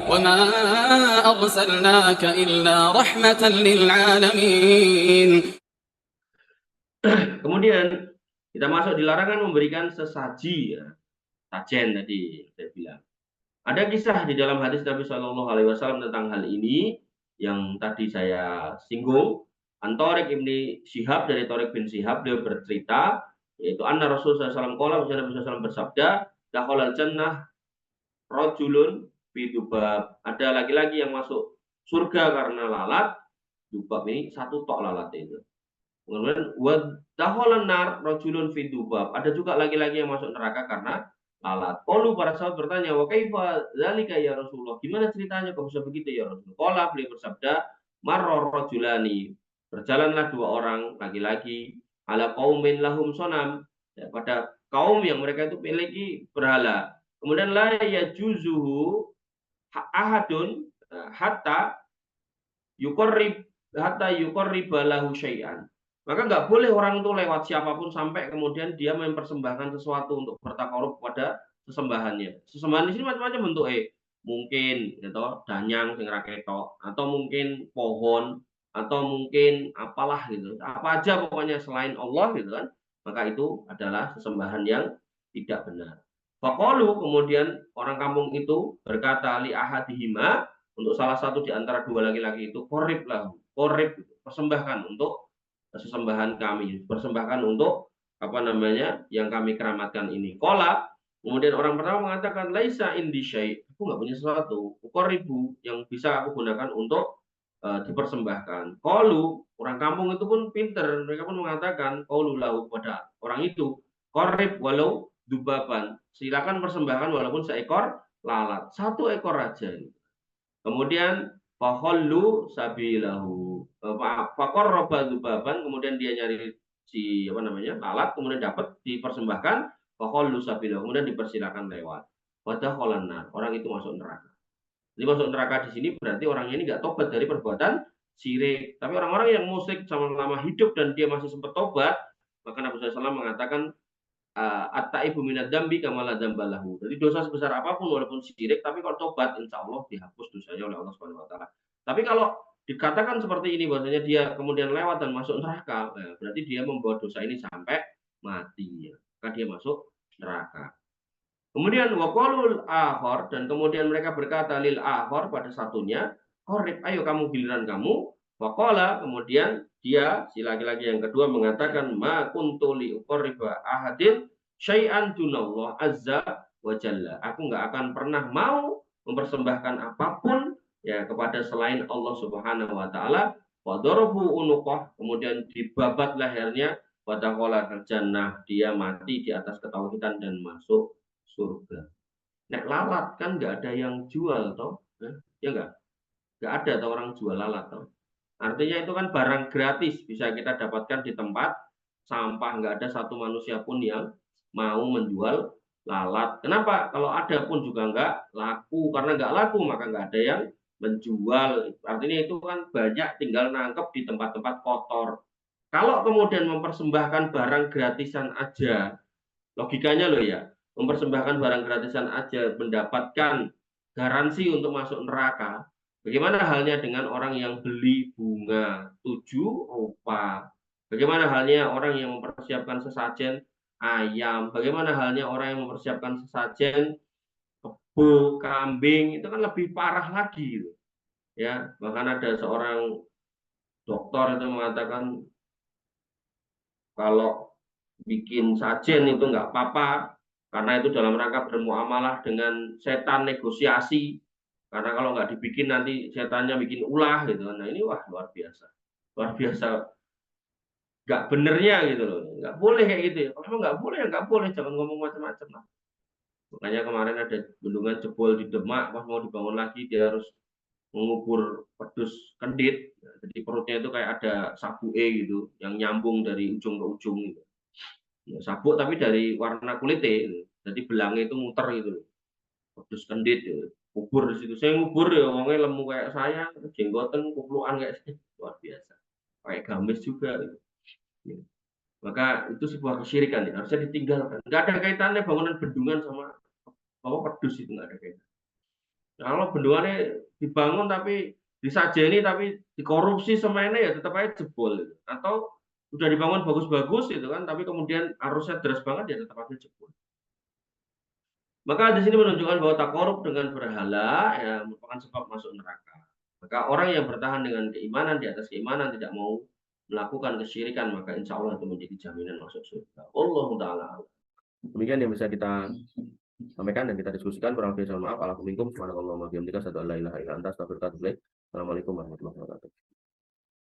وما أرسلناك إلا رحمة للعالمين. Kemudian kita masuk di larangan memberikan sesaji, ya. Sajen tadi saya bilang. Ada kisah di dalam hadis Nabi Shallallahu Alaihi Wasallam tentang hal ini yang tadi saya singgung. An-Thariq ibni Syihab dari Thariq bin Syihab, beliau bercerita yaitu anna Rasulullah SAW qala, Nabi SAW bersabda, dakhalal jannah rajulun fi dubab. Ada laki-laki yang masuk surga karena lalat. Dubab ini satu tok lalat itu. Kemudian wadakhalan nar rajulun fi dubab. Ada juga laki-laki yang masuk neraka karena lalat. Qalu, para sahabat bertanya, wa kaifa dzalika ya Rasulullah? Gimana ceritanya kok bisa begitu ya Rasul? Qala, beliau bersabda, marra rajulani. Berjalanlah dua orang laki-laki ala qaumin lahum sonam, ya, pada kaum yang mereka itu memiliki berhala. Kemudian la yajuzuhu ahadun hatta yuqarrib lahu syai'an. Maka nggak boleh orang itu lewat siapapun sampai kemudian dia mempersembahkan sesuatu untuk bertakarub pada sesembahannya. Sesembahan di sini macam-macam bentuk, mungkin gitu, danyang sing ra ketok, atau mungkin pohon, atau mungkin apalah gitu. Apa aja pokoknya selain Allah gitu kan. Maka itu adalah sesembahan yang tidak benar. Faqalu, kemudian orang kampung itu berkata li ahadihima, untuk salah satu di antara dua laki-laki itu, korib lah, korib, persembahkan untuk sesembahan kami, persembahkan untuk apa namanya yang kami keramatkan ini. Kola, kemudian orang pertama mengatakan, laisa indi syai', aku nggak punya sesuatu, koribu yang bisa aku gunakan untuk dipersembahkan. Kolu, orang kampung itu pun pinter, mereka pun mengatakan, kolu lahu, pada orang itu, korib walau dubaban, silakan persembahkan walaupun seekor lalat, satu ekor aja. Kemudian fahollu sabilahu, fakor dubaban, kemudian dia nyari si apa namanya lalat, kemudian dapat dipersembahkan, fahollu sabilahu, kemudian dipersilakan lewat. Wadakhalannar, orang itu masuk neraka. Jadi masuk neraka di sini berarti orang ini nggak tobat dari perbuatan syirik. Tapi orang-orang yang musyrik selama hidup dan dia masih sempat tobat, maka Nabi SAW mengatakan, at-taibu minad dambi kama la dzambalahu. Jadi dosa sebesar apapun walaupun syirik, tapi kalau tobat insya Allah dihapus dosanya oleh Allah Subhanahu wa taala. Tapi kalau dikatakan seperti ini bahwasanya dia kemudian lewat dan masuk neraka, ya, berarti dia membawa dosa ini sampai mati, ya. Maka dia masuk neraka. Kemudian waqalul akhor, dan kemudian mereka berkata lil akhor, pada satunya, korib, ayo kamu giliran kamu. Waqala, kemudian dia si laki-laki yang kedua mengatakan, ma kuntu li uqarriba ahadin syai'an dunallah azza wa jalla. Aku nggak akan pernah mau mempersembahkan apapun ya kepada selain Allah Subhanahu wa taala. Wa darabu unuqah, kemudian dibabat lehernya, wa dakhala jannah, dia mati di atas ketauhidan dan masuk surga. Nek lalat kan nggak ada yang jual toh, ya nggak ada toh orang jual lalat toh. Artinya itu kan barang gratis bisa kita dapatkan di tempat sampah, nggak ada satu manusia pun yang mau menjual lalat. Kenapa? Kalau ada pun juga nggak laku, karena nggak laku maka nggak ada yang menjual. Artinya itu kan banyak tinggal nangkep di tempat-tempat kotor. Kalau kemudian mempersembahkan barang gratisan aja, logikanya loh ya, mempersembahkan barang gratisan aja mendapatkan garansi untuk masuk neraka. Bagaimana halnya dengan orang yang beli bunga 7 rupa? Bagaimana halnya orang yang mempersiapkan sesajen ayam? Bagaimana halnya orang yang mempersiapkan sesajen kebo, kambing? Itu kan lebih parah lagi gitu. Ya, bahkan ada seorang dokter itu mengatakan kalau bikin sajen itu nggak apa-apa, karena itu dalam rangka bermuamalah dengan setan, negosiasi. Karena kalau nggak dibikin nanti setannya bikin ulah gitu. Nah ini wah luar biasa nggak benernya gitu loh. Nggak boleh kayak gitu ya. Kalau emang nggak boleh ya nggak boleh, jangan ngomong macam-macam lah. Makanya kemarin ada bendungan jebol di Demak, pas mau dibangun lagi dia harus mengubur pedus kendit. Nah, jadi perutnya itu kayak ada sabuk gitu yang nyambung dari ujung ke ujung gitu. Ya, sabuk tapi dari warna kulitnya gitu. Jadi belangnya itu muter gitu loh. Pedus kendit gitu. Kubur di situ. Saya ngubur ya orangnya lemu kayak saya, jenggoten, kuplukan kayak saya. Luar biasa. Kayak gamis juga gitu. Ya. Maka itu sebuah kesyirikan ya, harusnya ditinggalkan. Nggak ada kaitannya bangunan bendungan sama apa pedus, itu nggak ada kaitan. Kalau bendungannya dibangun tapi disajeni tapi dikorupsi semuanya ya tetap aja jebol gitu. Atau udah dibangun bagus-bagus gitu kan, tapi kemudian arusnya deras banget ya tetap aja jebol. Maka di sini menunjukkan bahwa takorup dengan berhala ya merupakan sebab masuk neraka. Maka orang yang bertahan dengan keimanan di atas keimanan tidak mau melakukan kesyirikan maka insya Allah itu menjadi jaminan masuk surga. Wallahu taala a'lam. Demikian yang bisa kita sampaikan dan kita diskusikan. Kurang lebih mohon maaf. Alhamdulillah. Subhanallah wa bihamdika asyhadu an la ilaha illa anta astaghfiruka wa atubu ilaik. Assalamualaikum warahmatullahi wabarakatuh.